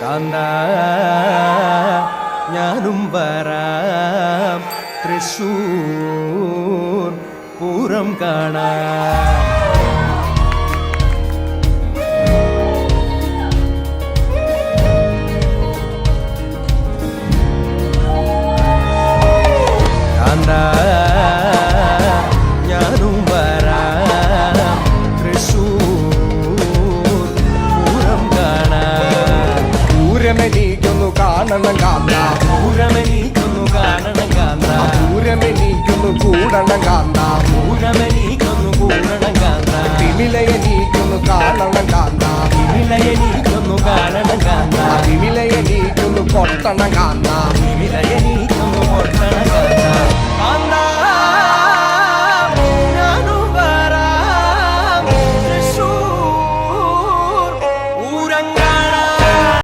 കാന്ത ഞാനും വരാം തൃശ്ശൂർ പൂരം കാണാൻ. കാന്ത ഞാനും വരാം തൃശ്ശൂർ പൂരം കാണാൻ. പൂരമെനിക്കൊന്നു കാണണം കാന്ത, പൂരമെനിക്കൊന്നു കാണണം കാന്ത, പൂരമെനിക്കൊന്നു കൂടണം കാന്ത, പൂരമെനിക്കൊന്നു കൂടണം കാന്ത, വിമിലയെനിക്കൊന്നു കാണണം കാന്ത, വിമിലയെനിക്കൊന്നു കാണണം കാന്ത, വിമിലയെനിക്കൊന്നു കൊട്ടണം കാന്ത, വിമിലയെനി